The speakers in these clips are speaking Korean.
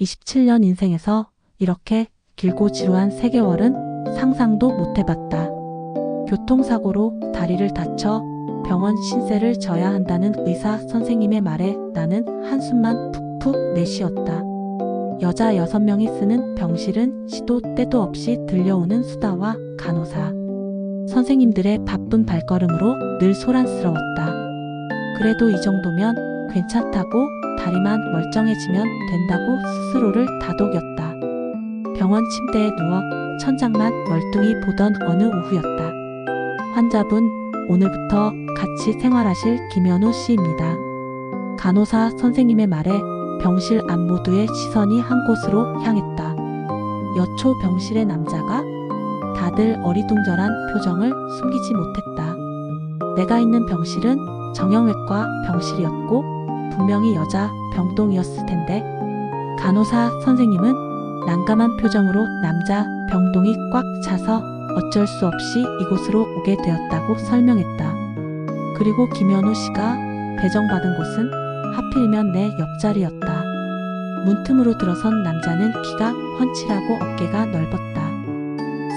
27년 인생에서 이렇게 길고 지루한 3개월은 상상도 못 해봤다. 교통사고로 다리를 다쳐 병원 신세를 져야 한다는 의사 선생님의 말에 나는 한숨만 푹푹 내쉬었다. 여자 6명이 쓰는 병실은 시도 때도 없이 들려오는 수다와 간호사, 선생님들의 바쁜 발걸음으로 늘 소란스러웠다. 그래도 이 정도면 괜찮다고, 다리만 멀쩡해지면 된다고 스스로를 다독였다. 병원 침대에 누워 천장만 멀뚱히 보던 어느 오후였다. 환자분, 오늘부터 같이 생활하실 김현우 씨입니다. 간호사 선생님의 말에 병실 앞 모두의 시선이 한 곳으로 향했다. 여초 병실의 남자가? 다들 어리둥절한 표정을 숨기지 못했다. 내가 있는 병실은 정형외과 병실이었고 분명히 여자 병동이었을 텐데 간호사 선생님은 난감한 표정으로 남자 병동이 꽉 차서 어쩔 수 없이 이곳으로 오게 되었다고 설명했다. 그리고 김현우 씨가 배정받은 곳은 하필이면 내 옆자리였다. 문틈으로 들어선 남자는 키가 훤칠하고 어깨가 넓었다.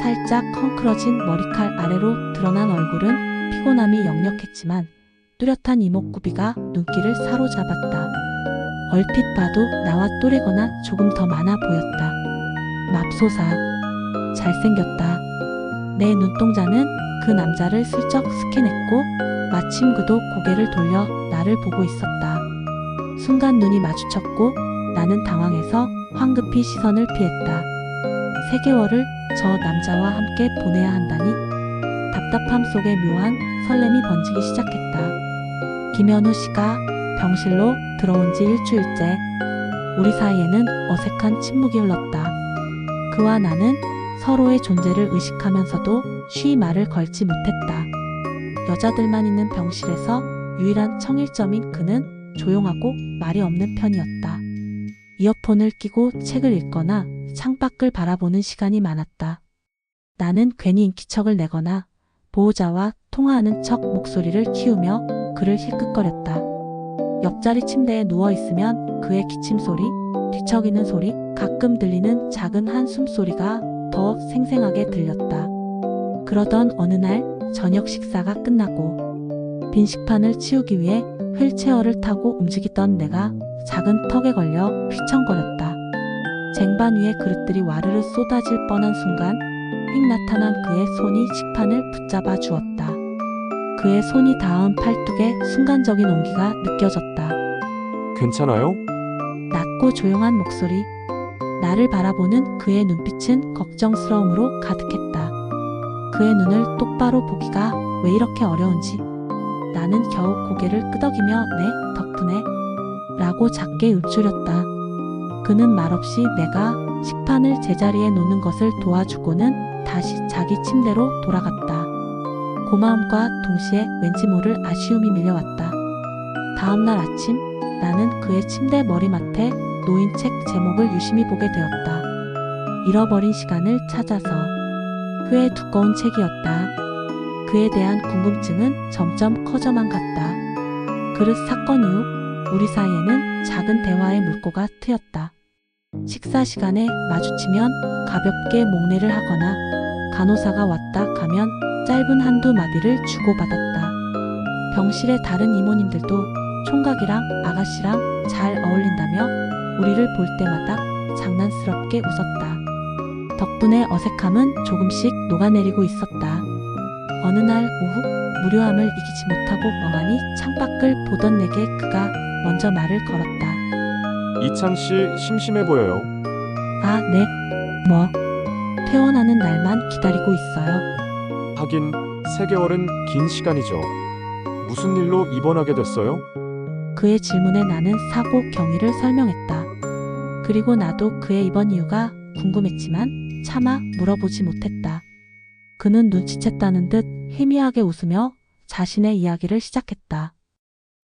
살짝 헝클어진 머리칼 아래로 드러난 얼굴은 피곤함이 역력했지만 뚜렷한 이목구비가 눈길을 사로잡았다. 얼핏 봐도 나와 또래거나 조금 더 많아 보였다. 맙소사, 잘생겼다. 내 눈동자는 그 남자를 슬쩍 스캔했고 마침 그도 고개를 돌려 나를 보고 있었다. 순간 눈이 마주쳤고 나는 당황해서 황급히 시선을 피했다. 3개월을 저 남자와 함께 보내야 한다니 답답함 속에 묘한 설렘이 번지기 시작했다. 김현우 씨가 병실로 들어온 지 일주일째 우리 사이에는 어색한 침묵이 흘렀다. 그와 나는 서로의 존재를 의식하면서도 쉬이 말을 걸지 못했다. 여자들만 있는 병실에서 유일한 청일점인 그는 조용하고 말이 없는 편이었다. 이어폰을 끼고 책을 읽거나 창밖을 바라보는 시간이 많았다. 나는 괜히 인기척을 내거나 보호자와 통화하는 척 목소리를 키우며 그를 힐끗거렸다. 옆자리 침대에 누워있으면 그의 기침 소리, 뒤척이는 소리, 가끔 들리는 작은 한숨 소리가 더 생생하게 들렸다. 그러던 어느 날 저녁 식사가 끝나고 빈 식판을 치우기 위해 휠체어를 타고 움직이던 내가 작은 턱에 걸려 휘청거렸다. 쟁반 위에 그릇들이 와르르 쏟아질 뻔한 순간 휙 나타난 그의 손이 식판을 붙잡아 주었다. 그의 손이 닿은 팔뚝에 순간적인 온기가 느껴졌다. 괜찮아요? 낮고 조용한 목소리, 나를 바라보는 그의 눈빛은 걱정스러움으로 가득했다. 그의 눈을 똑바로 보기가 왜 이렇게 어려운지 나는 겨우 고개를 끄덕이며 네, 덕분에 라고 작게 읊조렸다. 그는 말없이 내가 식판을 제자리에 놓는 것을 도와주고는 다시 자기 침대로 돌아갔다. 고마움과 동시에 왠지 모를 아쉬움이 밀려왔다. 다음날 아침 나는 그의 침대 머리맡에 놓인 책 제목을 유심히 보게 되었다. 잃어버린 시간을 찾아서. 꽤 두꺼운 책이었다. 그에 대한 궁금증은 점점 커져만 갔다. 그릇 사건 이후 우리 사이에는 작은 대화의 물꼬가 트였다. 식사 시간에 마주치면 가볍게 목례를 하거나 간호사가 왔다 가면 짧은 한두 마디를 주고받았다. 병실의 다른 이모님들도 총각이랑 아가씨랑 잘 어울린다며 우리를 볼 때마다 장난스럽게 웃었다. 덕분에 어색함은 조금씩 녹아내리고 있었다. 어느 날 오후 무료함을 이기지 못하고 멍하니 창밖을 보던 내게 그가 먼저 말을 걸었다. 이창씨 심심해 보여요. 아, 네. 뭐? 퇴원하는 날만 기다리고 있어요. 하긴 3개월은 긴 시간이죠. 무슨 일로 입원하게 됐어요? 그의 질문에 나는 사고 경위를 설명했다. 그리고 나도 그의 입원 이유가 궁금했지만 차마 물어보지 못했다. 그는 눈치챘다는 듯 희미하게 웃으며 자신의 이야기를 시작했다.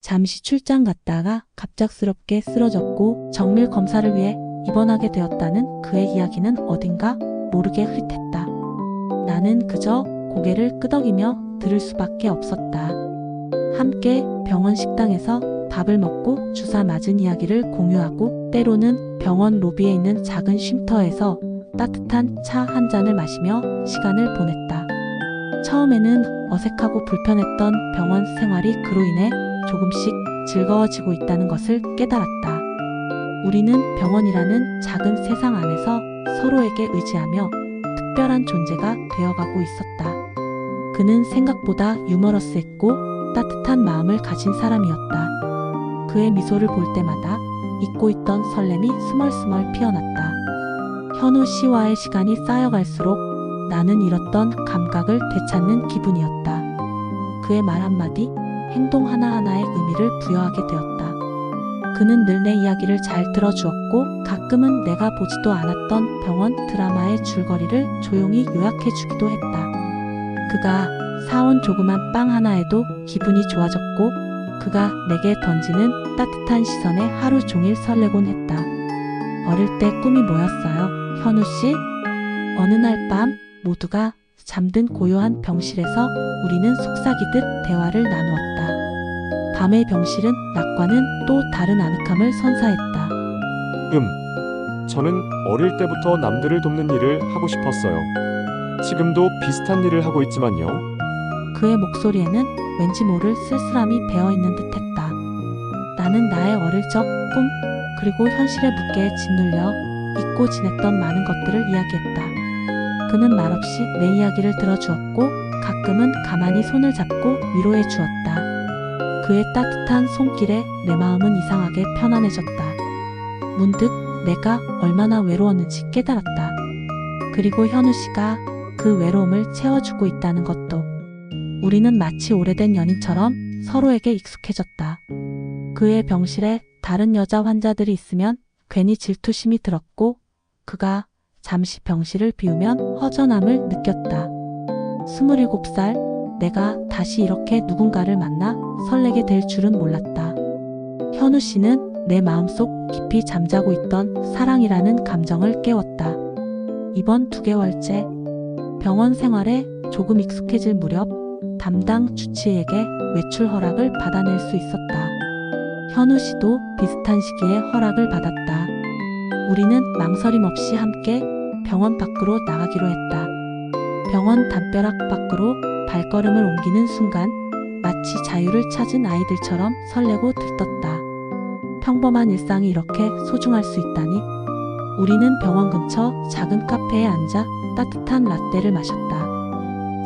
잠시 출장 갔다가 갑작스럽게 쓰러졌고 정밀 검사를 위해 입원하게 되었다는 그의 이야기는 어딘가 모르게 흐릿했다. 나는 그저 고개를 끄덕이며 들을 수밖에 없었다. 함께 병원 식당에서 밥을 먹고 주사 맞은 이야기를 공유하고 때로는 병원 로비에 있는 작은 쉼터에서 따뜻한 차 한 잔을 마시며 시간을 보냈다. 처음에는 어색하고 불편했던 병원 생활이 그로 인해 조금씩 즐거워지고 있다는 것을 깨달았다. 우리는 병원이라는 작은 세상 안에서 서로에게 의지하며 특별한 존재가 되어가고 있었다. 그는 생각보다 유머러스했고 따뜻한 마음을 가진 사람이었다. 그의 미소를 볼 때마다 잊고 있던 설렘이 스멀스멀 피어났다. 현우 씨와의 시간이 쌓여갈수록 나는 잃었던 감각을 되찾는 기분이었다. 그의 말 한마디, 행동 하나하나에 의미를 부여하게 되었다. 그는 늘 내 이야기를 잘 들어주었고 가끔은 내가 보지도 않았던 병원 드라마의 줄거리를 조용히 요약해주기도 했다. 그가 사온 조그만 빵 하나에도 기분이 좋아졌고 그가 내게 던지는 따뜻한 시선에 하루 종일 설레곤 했다. 어릴 때 꿈이 뭐였어요, 현우 씨? 어느 날 밤 모두가 잠든 고요한 병실에서 우리는 속삭이듯 대화를 나누었다. 밤의 병실은 낮과는 또 다른 아늑함을 선사했다. 저는 어릴 때부터 남들을 돕는 일을 하고 싶었어요. 지금도 비슷한 일을 하고 있지만요. 그의 목소리에는 왠지 모를 쓸쓸함이 배어있는 듯했다. 나는 나의 어릴 적 꿈, 그리고 현실의 무게에 짓눌려 잊고 지냈던 많은 것들을 이야기했다. 그는 말없이 내 이야기를 들어주었고 가끔은 가만히 손을 잡고 위로해 주었다. 그의 따뜻한 손길에 내 마음은 이상하게 편안해졌다. 문득 내가 얼마나 외로웠는지 깨달았다. 그리고 현우 씨가 그 외로움을 채워주고 있다는 것도. 우리는 마치 오래된 연인처럼 서로에게 익숙해졌다. 그의 병실에 다른 여자 환자들이 있으면 괜히 질투심이 들었고 그가 잠시 병실을 비우면 허전함을 느꼈다. 27살, 내가 다시 이렇게 누군가를 만나 설레게 될 줄은 몰랐다. 현우 씨는 내 마음속 깊이 잠자고 있던 사랑이라는 감정을 깨웠다. 이번 2개월째 병원 생활에 조금 익숙해질 무렵 담당 주치의에게 외출 허락을 받아낼 수 있었다. 현우 씨도 비슷한 시기에 허락을 받았다. 우리는 망설임 없이 함께 병원 밖으로 나가기로 했다. 병원 담벼락 밖으로 발걸음을 옮기는 순간 마치 자유를 찾은 아이들처럼 설레고 들떴다. 평범한 일상이 이렇게 소중할 수 있다니. 우리는 병원 근처 작은 카페에 앉아 따뜻한 라떼를 마셨다.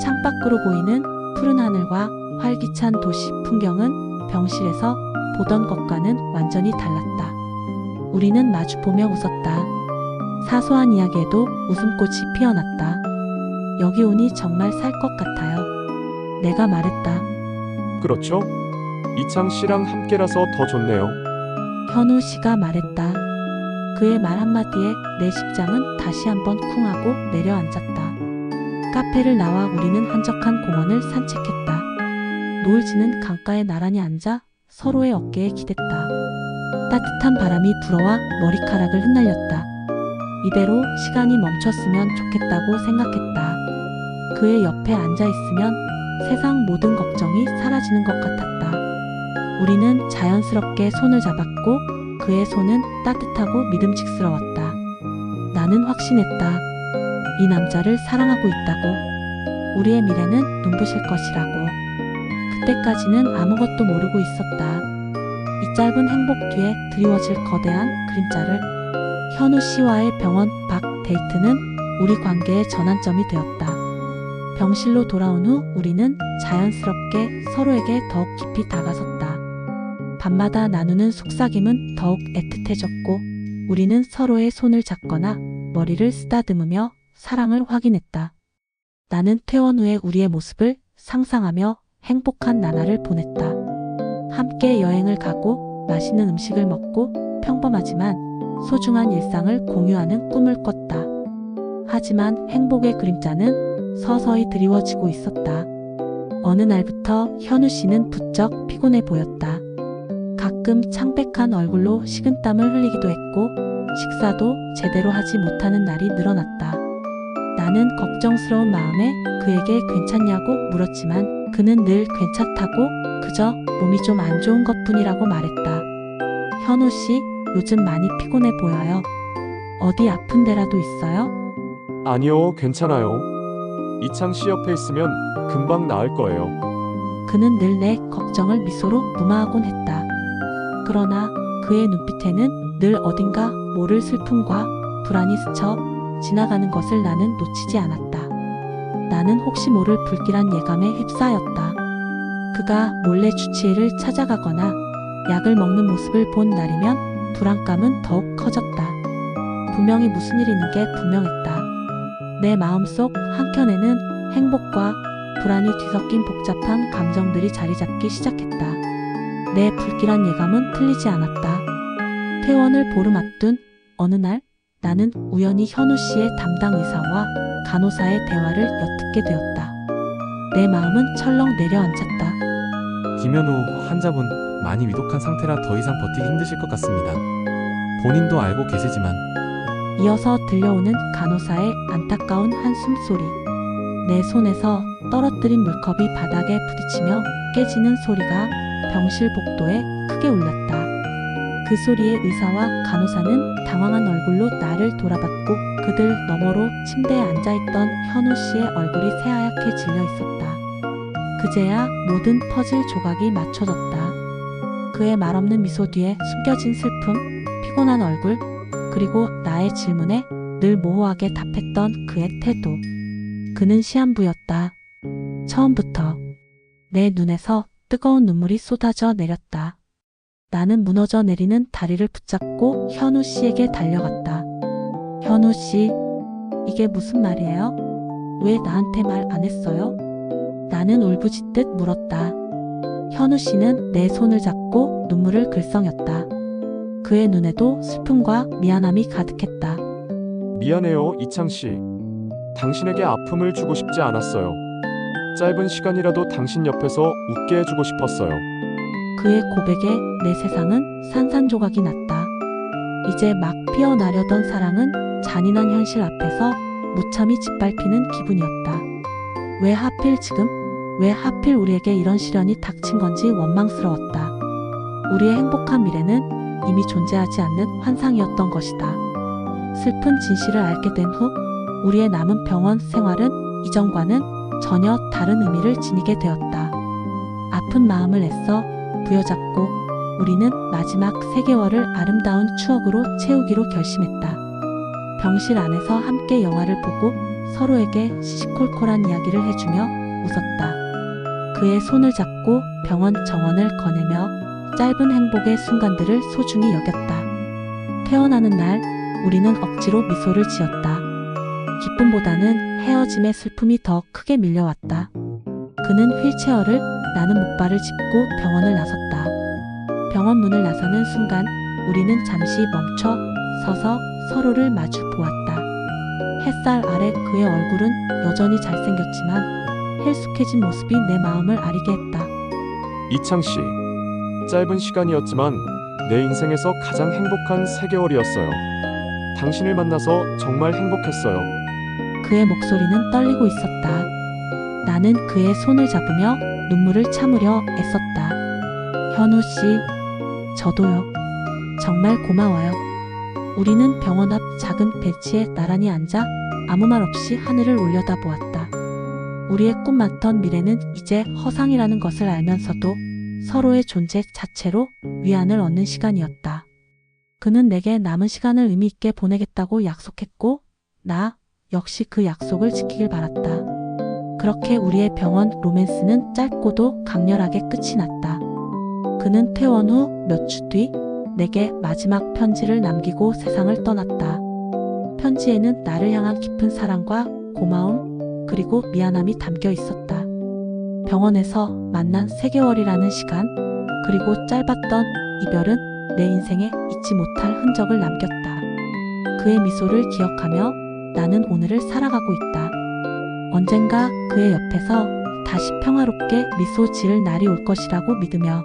창밖으로 보이는 푸른 하늘과 활기찬 도시 풍경은 병실에서 보던 것과는 완전히 달랐다. 우리는 마주보며 웃었다. 사소한 이야기에도 웃음꽃이 피어났다. 여기 오니 정말 살 것 같아요. 내가 말했다. 그렇죠? 이창 씨랑 함께라서 더 좋네요. 현우 씨가 말했다. 그의 말 한마디에 내 심장은 다시 한번 쿵하고 내려앉았다. 카페를 나와 우리는 한적한 공원을 산책했다. 노을 지는 강가에 나란히 앉아 서로의 어깨에 기댔다. 따뜻한 바람이 불어와 머리카락을 흩날렸다. 이대로 시간이 멈췄으면 좋겠다고 생각했다. 그의 옆에 앉아 있으면 세상 모든 걱정이 사라지는 것 같았다. 우리는 자연스럽게 손을 잡았고 그의 손은 따뜻하고 믿음직스러웠다. 나는 확신했다. 이 남자를 사랑하고 있다고. 우리의 미래는 눈부실 것이라고. 그때까지는 아무것도 모르고 있었다. 이 짧은 행복 뒤에 드리워질 거대한 그림자를. 현우 씨와의 병원 밖 데이트는 우리 관계의 전환점이 되었다. 병실로 돌아온 후 우리는 자연스럽게 서로에게 더욱 깊이 다가섰다. 밤마다 나누는 속삭임은 더욱 애틋해졌고 우리는 서로의 손을 잡거나 머리를 쓰다듬으며 사랑을 확인했다. 나는 퇴원 후에 우리의 모습을 상상하며 행복한 나날을 보냈다. 함께 여행을 가고 맛있는 음식을 먹고 평범하지만 소중한 일상을 공유하는 꿈을 꿨다. 하지만 행복의 그림자는 서서히 드리워지고 있었다. 어느 날부터 현우 씨는 부쩍 피곤해 보였다. 가끔 창백한 얼굴로 식은땀을 흘리기도 했고 식사도 제대로 하지 못하는 날이 늘어났다. 나는 걱정스러운 마음에 그에게 괜찮냐고 물었지만 그는 늘 괜찮다고 그저 몸이 좀 안 좋은 것뿐이라고 말했다. 현우 씨, 요즘 많이 피곤해 보여요. 어디 아픈 데라도 있어요? 아니요, 괜찮아요. 이창 씨 옆에 있으면 금방 나을 거예요. 그는 늘 내 걱정을 미소로 무마하곤 했다. 그러나 그의 눈빛에는 늘 어딘가 모를 슬픔과 불안이 스쳐 지나가는 것을 나는 놓치지 않았다. 나는 혹시 모를 불길한 예감에 휩싸였다. 그가 몰래 주치의를 찾아가거나 약을 먹는 모습을 본 날이면 불안감은 더욱 커졌다. 분명히 무슨 일이 있는 게 분명했다. 내 마음속 한켠에는 행복과 불안이 뒤섞인 복잡한 감정들이 자리 잡기 시작했다. 내 불길한 예감은 틀리지 않았다. 퇴원을 보름 앞둔 어느 날 나는 우연히 현우 씨의 담당 의사와 간호사의 대화를 엿듣게 되었다. 내 마음은 철렁 내려앉았다. 김현우 환자분 많이 위독한 상태라 더 이상 버티기 힘드실 것 같습니다. 본인도 알고 계시지만 이어서 들려오는 간호사의 안타까운 한숨 소리. 내 손에서 떨어뜨린 물컵이 바닥에 부딪히며 깨지는 소리가 병실 복도에 크게 울렸다. 그 소리에 의사와 간호사는 당황한 얼굴로 나를 돌아봤고 그들 너머로 침대에 앉아있던 현우 씨의 얼굴이 새하얗게 질려 있었다. 그제야 모든 퍼즐 조각이 맞춰졌다. 그의 말없는 미소 뒤에 숨겨진 슬픔, 피곤한 얼굴, 그리고 나의 질문에 늘 모호하게 답했던 그의 태도. 그는 시한부였다. 처음부터 내 눈에서 뜨거운 눈물이 쏟아져 내렸다. 나는 무너져 내리는 다리를 붙잡고 현우 씨에게 달려갔다. 현우 씨, 이게 무슨 말이에요? 왜 나한테 말 안 했어요? 나는 울부짖듯 물었다. 현우 씨는 내 손을 잡고 눈물을 글썽였다. 그의 눈에도 슬픔과 미안함이 가득했다. 미안해요, 이창 씨. 당신에게 아픔을 주고 싶지 않았어요. 짧은 시간이라도 당신 옆에서 웃게 해주고 싶었어요. 그의 고백에 내 세상은 산산조각이 났다. 이제 막 피어나려던 사랑은 잔인한 현실 앞에서 무참히 짓밟히는 기분이었다. 왜 하필 지금? 왜 하필 우리에게 이런 시련이 닥친 건지 원망스러웠다. 우리의 행복한 미래는 이미 존재하지 않는 환상이었던 것이다. 슬픈 진실을 알게 된 후 우리의 남은 병원 생활은 이전과는 전혀 다른 의미를 지니게 되었다. 아픈 마음을 애써 부여잡고 우리는 마지막 3개월을 아름다운 추억으로 채우기로 결심했다. 병실 안에서 함께 영화를 보고 서로에게 시시콜콜한 이야기를 해주며 웃었다. 그의 손을 잡고 병원 정원을 거닐며 짧은 행복의 순간들을 소중히 여겼다. 퇴원하는 날 우리는 억지로 미소를 지었다. 기쁨보다는 헤어짐의 슬픔이 더 크게 밀려왔다. 그는 휠체어를, 나는 목발을 짚고 병원을 나섰다. 병원 문을 나서는 순간 우리는 잠시 멈춰 서서 서로를 마주 보았다. 햇살 아래 그의 얼굴은 여전히 잘생겼지만 헬쑥해진 모습이 내 마음을 아리게 했다. 이창 씨, 짧은 시간이었지만 내 인생에서 가장 행복한 3개월이었어요. 당신을 만나서 정말 행복했어요. 그의 목소리는 떨리고 있었다. 나는 그의 손을 잡으며 눈물을 참으려 애썼다. 현우 씨, 저도요. 정말 고마워요. 우리는 병원 앞 작은 벤치에 나란히 앉아 아무 말 없이 하늘을 올려다보았다. 우리의 꿈 많던 미래는 이제 허상이라는 것을 알면서도 서로의 존재 자체로 위안을 얻는 시간이었다. 그는 내게 남은 시간을 의미 있게 보내겠다고 약속했고 나 역시 그 약속을 지키길 바랐다. 그렇게 우리의 병원 로맨스는 짧고도 강렬하게 끝이 났다. 그는 퇴원 후 몇 주 뒤 내게 마지막 편지를 남기고 세상을 떠났다. 편지에는 나를 향한 깊은 사랑과 고마움 그리고 미안함이 담겨 있었다. 병원에서 만난 3개월이라는 시간 그리고 짧았던 이별은 내 인생에 잊지 못할 흔적을 남겼다. 그의 미소를 기억하며 나는 오늘을 살아가고 있다. 언젠가 그의 옆에서 다시 평화롭게 미소 지을 날이 올 것이라고 믿으며